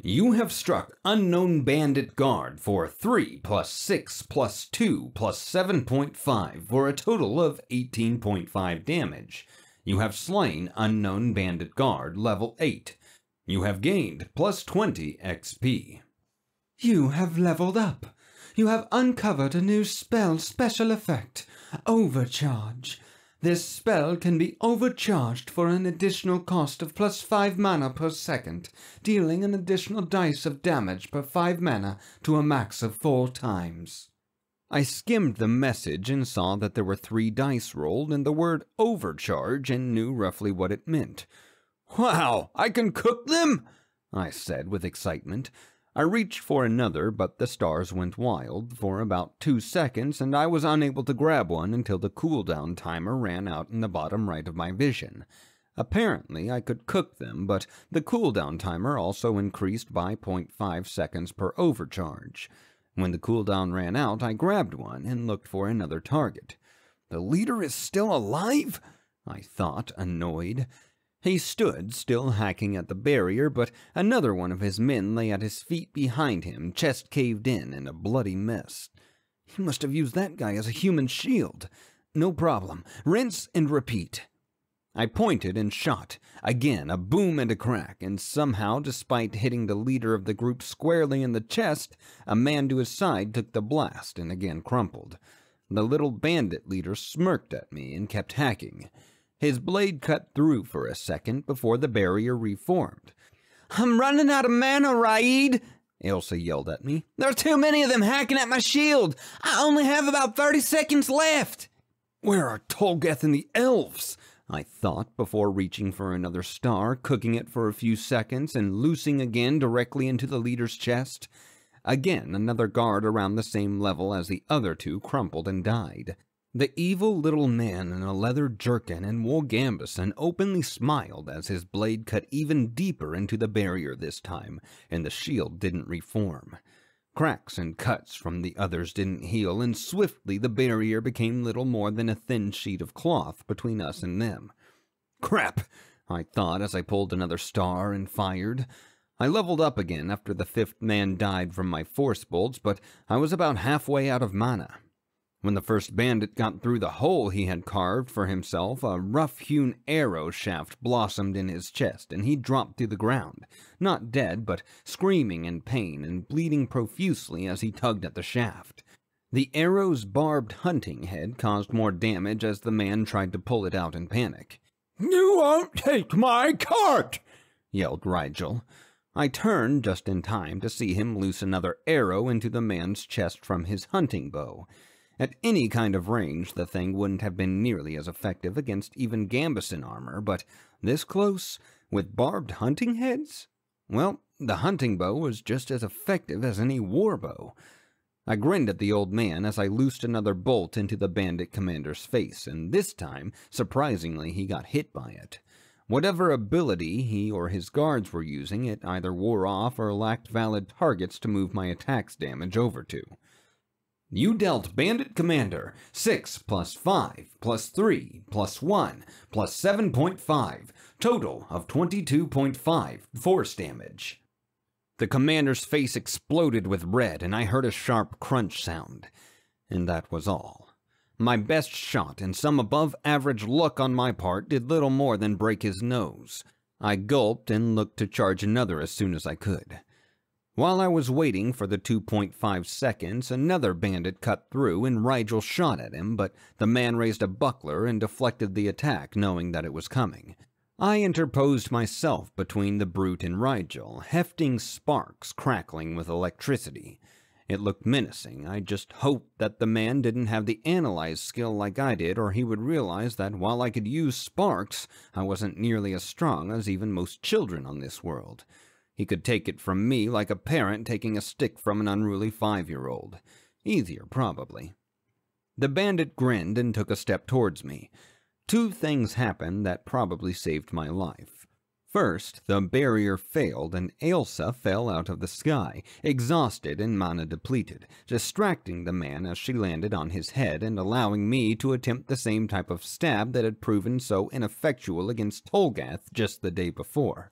You have struck Unknown Bandit Guard for 3 plus 6 plus 2 plus 7.5 for a total of 18.5 damage. You have slain Unknown Bandit Guard level 8. You have gained plus 20 XP. You have leveled up. You have uncovered a new special effect, Overcharge. This spell can be overcharged for an additional cost of plus 5 mana per second, dealing an additional dice of damage per 5 mana to a max of 4 times. I skimmed the message and saw that there were 3 dice rolled and the word overcharge and knew roughly what it meant. "Wow, I can cook them?" I said with excitement. I reached for another, but the stars went wild for about 2 seconds, and I was unable to grab one until the cooldown timer ran out in the bottom right of my vision. Apparently, I could cook them, but the cooldown timer also increased by 0.5 seconds per overcharge. When the cooldown ran out, I grabbed one and looked for another target. "The leader is still alive?" I thought, annoyed. He stood, still hacking at the barrier, but another one of his men lay at his feet behind him, chest caved in a bloody mess. He must have used that guy as a human shield. No problem. Rinse and repeat. I pointed and shot. Again, a boom and a crack, and somehow, despite hitting the leader of the group squarely in the chest, a man to his side took the blast and again crumpled. The little bandit leader smirked at me and kept hacking. His blade cut through for a second before the barrier reformed. "I'm running out of mana, Raid!" Elsa yelled at me. "There are too many of them hacking at my shield! I only have about 30 seconds left!" Where are Tolgath and the elves? I thought before reaching for another star, cooking it for a few seconds, and loosing again directly into the leader's chest. Again, another guard around the same level as the other 2 crumpled and died. The evil little man in a leather jerkin and wool gambeson openly smiled as his blade cut even deeper into the barrier this time, and the shield didn't reform. Cracks and cuts from the others didn't heal, and swiftly the barrier became little more than a thin sheet of cloth between us and them. "Crap," I thought as I pulled another star and fired. I leveled up again after the 5th man died from my force bolts, but I was about halfway out of mana. When the first bandit got through the hole he had carved for himself, a rough-hewn arrow shaft blossomed in his chest, and he dropped to the ground, not dead, but screaming in pain and bleeding profusely as he tugged at the shaft. The arrow's barbed hunting head caused more damage as the man tried to pull it out in panic. "You won't take my cart!" yelled Rigel. I turned just in time to see him loose another arrow into the man's chest from his hunting bow. At any kind of range, the thing wouldn't have been nearly as effective against even gambeson armor, but this close, with barbed hunting heads? Well, the hunting bow was just as effective as any war bow. I grinned at the old man as I loosed another bolt into the bandit commander's face, and this time, surprisingly, he got hit by it. Whatever ability he or his guards were using, it either wore off or lacked valid targets to move my attack's damage over to. "You dealt Bandit Commander 6 plus 5 plus 3 plus 1 plus 7.5, total of 22.5 force damage." The commander's face exploded with red, and I heard a sharp crunch sound. And that was all. My best shot and some above-average luck on my part did little more than break his nose. I gulped and looked to charge another as soon as I could. While I was waiting for the 2.5 seconds, another bandit cut through and Rigel shot at him, but the man raised a buckler and deflected the attack, knowing that it was coming. I interposed myself between the brute and Rigel, hefting sparks crackling with electricity. It looked menacing. I just hoped that the man didn't have the analyze skill like I did, or he would realize that while I could use sparks, I wasn't nearly as strong as even most children on this world. He could take it from me like a parent taking a stick from an unruly 5-year-old. Easier, probably. The bandit grinned and took a step towards me. 2 things happened that probably saved my life. First, the barrier failed and Elsa fell out of the sky, exhausted and mana depleted, distracting the man as she landed on his head and allowing me to attempt the same type of stab that had proven so ineffectual against Tolgath just the day before.